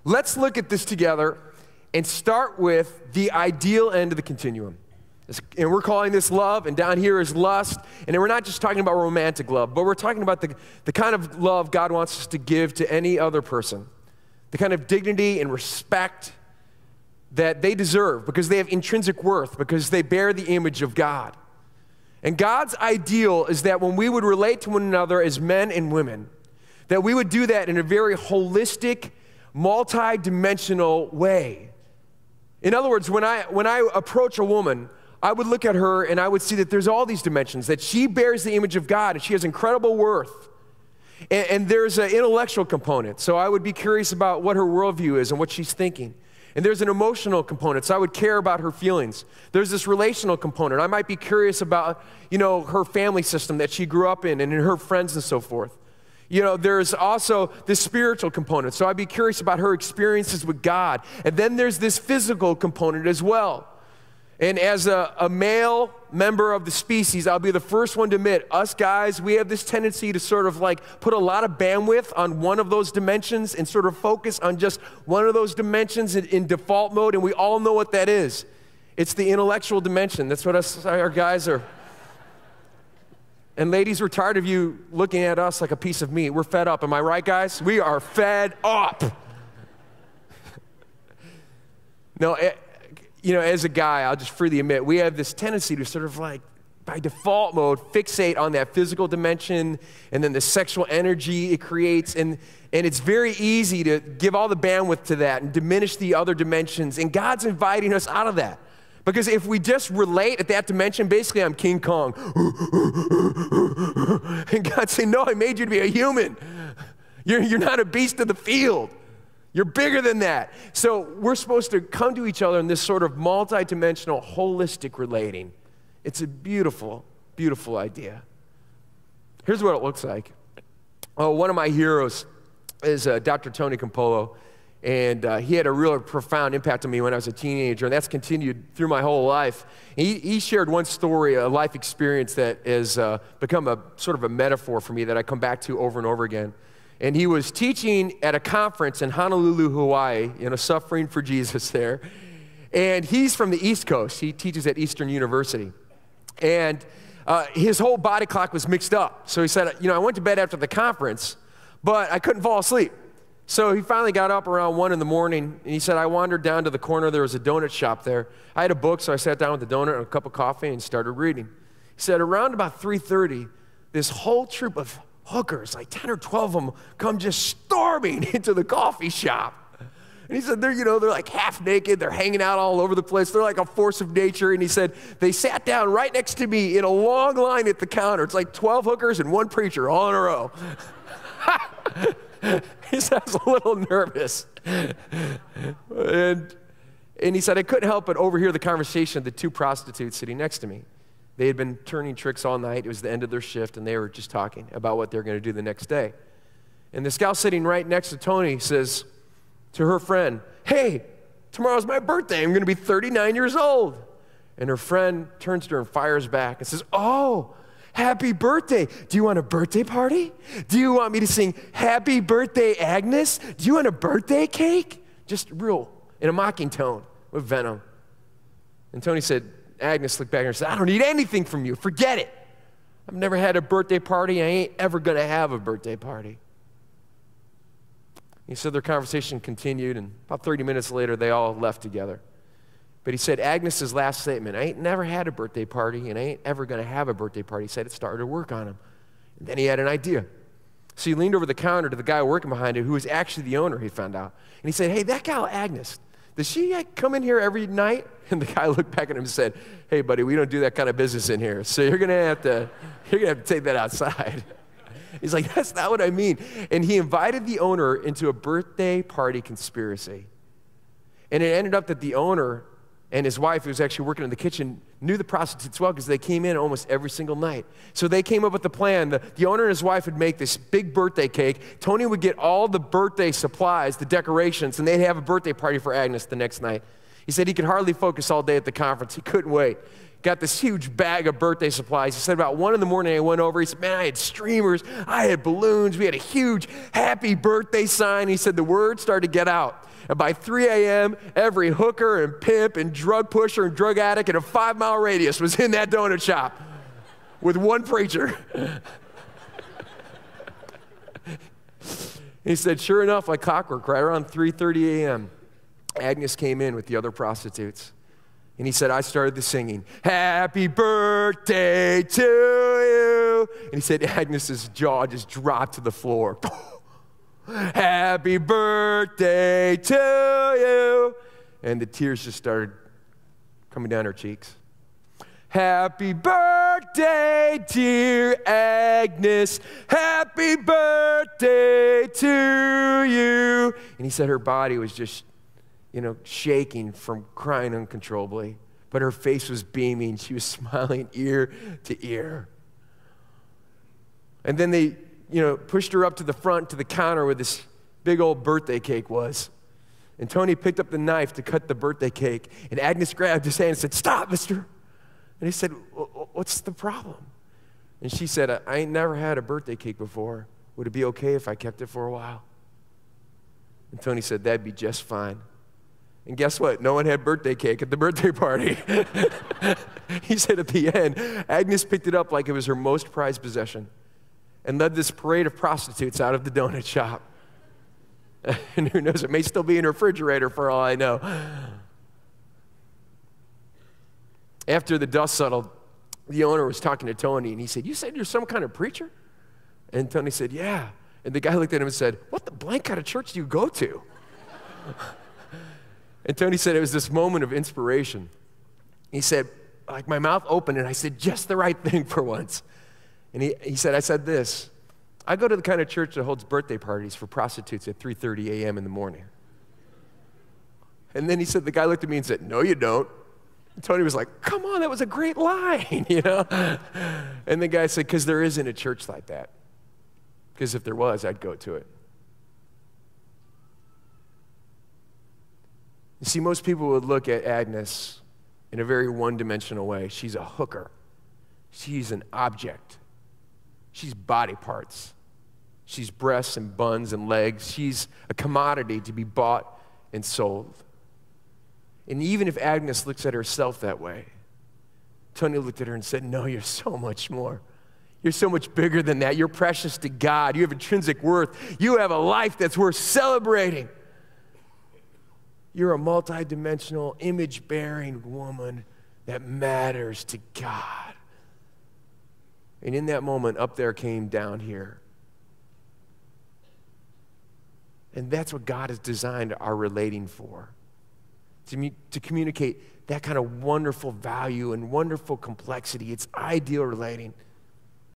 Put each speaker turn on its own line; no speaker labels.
Let's look at this together and start with the ideal end of the continuum. And we're calling this love, and down here is lust. And we're not just talking about romantic love, but we're talking about the kind of love God wants us to give to any other person. The kind of dignity and respect that they deserve because they have intrinsic worth, because they bear the image of God. And God's ideal is that when we would relate to one another as men and women, that we would do that in a very holistic, multi-dimensional way. In other words, when I approach a woman, I would look at her and I would see that there's all these dimensions, that she bears the image of God and she has incredible worth. And there's an intellectual component, so I would be curious about what her worldview is and what she's thinking. And there's an emotional component, so I would care about her feelings. There's this relational component. I might be curious about, her family system that she grew up in and her friends and so forth. There's also this spiritual component, so I'd be curious about her experiences with God. And then there's this physical component as well. And as a male member of the species, I'll be the first one to admit, us guys, we have this tendency to sort of put a lot of bandwidth on one of those dimensions and sort of focus on just one of those dimensions in default mode, and we all know what that is. It's the intellectual dimension. That's what our guys are. And ladies, we're tired of you looking at us like a piece of meat. We're fed up. Am I right, guys? We are fed up. No, as a guy, I'll just freely admit, we have this tendency to sort of by default mode, fixate on that physical dimension and then the sexual energy it creates. And it's very easy to give all the bandwidth to that and diminish the other dimensions. And God's inviting us out of that. Because if we just relate at that dimension, basically I'm King Kong. And God's saying, no, I made you to be a human. You're not a beast of the field. You're bigger than that. So we're supposed to come to each other in this sort of multi-dimensional, holistic relating. It's a beautiful, beautiful idea. Here's what it looks like. One of my heroes is Dr. Tony Campolo, and he had a real profound impact on me when I was a teenager, and that's continued through my whole life. He shared one story, a life experience that has become a sort of a metaphor for me that I come back to over and over again. And he was teaching at a conference in Honolulu, Hawaii, suffering for Jesus there. And he's from the East Coast. He teaches at Eastern University. And his whole body clock was mixed up. So he said, I went to bed after the conference, but I couldn't fall asleep. So he finally got up around 1 in the morning, and he said, I wandered down to the corner. There was a donut shop there. I had a book, so I sat down with the donut and a cup of coffee and started reading. He said, around about 3:30, this whole troop of hookers, 10 or 12 of them, come just storming into the coffee shop. And he said, they're half naked, they're hanging out all over the place, they're like a force of nature. And he said, they sat down right next to me in a long line at the counter. It's 12 hookers and one preacher all in a row. He said, I was a little nervous. And he said, I couldn't help but overhear the conversation of the two prostitutes sitting next to me. They had been turning tricks all night. It was the end of their shift, and they were just talking about what they were going to do the next day. And this gal sitting right next to Tony says to her friend, hey, tomorrow's my birthday. I'm going to be 39 years old. And her friend turns to her and fires back and says, oh, happy birthday. Do you want a birthday party? Do you want me to sing happy birthday, Agnes? Do you want a birthday cake? Just real, in a mocking tone with venom. And Tony said, Agnes looked back at her and said, I don't need anything from you. Forget it. I've never had a birthday party. I ain't ever going to have a birthday party. He said their conversation continued, and about 30 minutes later, they all left together. But he said Agnes's last statement, I ain't never had a birthday party, and I ain't ever going to have a birthday party. He said it started to work on him. And then he had an idea. So he leaned over the counter to the guy working behind it, who was actually the owner, he found out. And he said, hey, that gal Agnes, does she come in here every night? And the guy looked back at him and said, hey, buddy, we don't do that kind of business in here. So you're going to have to take that outside. He's like, that's not what I mean. And he invited the owner into a birthday party conspiracy. And it ended up that the owner and his wife, who was actually working in the kitchen, knew the prostitutes well because they came in almost every single night. So they came up with the plan. The owner and his wife would make this big birthday cake. Tony would get all the birthday supplies, the decorations, and they'd have a birthday party for Agnes the next night. He said he could hardly focus all day at the conference. He couldn't wait. Got this huge bag of birthday supplies. He said about 1 in the morning I went over. He said, man, I had streamers. I had balloons. We had a huge happy birthday sign. He said the word started to get out. And by 3 a.m., every hooker and pimp and drug pusher and drug addict in a 5-mile radius was in that donut shop with one preacher. He said, sure enough, like clockwork, right around 3:30 a.m., Agnes came in with the other prostitutes. And he said, I started the singing, happy birthday to you. And he said, Agnes's jaw just dropped to the floor. Happy birthday to you. And the tears just started coming down her cheeks. Happy birthday, dear Agnes. Happy birthday to you. And he said her body was just, shaking from crying uncontrollably. But her face was beaming. She was smiling ear to ear. And then they, pushed her up to the front to the counter where this big old birthday cake was. And Tony picked up the knife to cut the birthday cake. And Agnes grabbed his hand and said, stop, mister. And he said, what's the problem? And she said, I ain't never had a birthday cake before. Would it be okay if I kept it for a while? And Tony said, that'd be just fine. And guess what? No one had birthday cake at the birthday party. He said at the end, Agnes picked it up like it was her most prized possession and led this parade of prostitutes out of the donut shop. And who knows, it may still be in her refrigerator for all I know. After the dust settled, the owner was talking to Tony, and he said, you said you're some kind of preacher? And Tony said, yeah. And the guy looked at him and said, what the blank kind of church do you go to? And Tony said it was this moment of inspiration. He said, like my mouth opened, and I said just the right thing for once. And he said, I said this, I go to the kind of church that holds birthday parties for prostitutes at 3:30 a.m. in the morning. And then he said, the guy looked at me and said, no, you don't. And Tony was like, come on, that was a great line, And the guy said, because there isn't a church like that. Because if there was, I'd go to it. You see, most people would look at Agnes in a very one-dimensional way. She's a hooker. She's an object. She's body parts. She's breasts and buns and legs. She's a commodity to be bought and sold. And even if Agnes looks at herself that way, Tony looked at her and said, no, you're so much more. You're so much bigger than that. You're precious to God. You have intrinsic worth. You have a life that's worth celebrating. You're a multidimensional, image-bearing woman that matters to God. And in that moment, up there came down here. And that's what God has designed our relating for. To communicate that kind of wonderful value and wonderful complexity. It's ideal relating.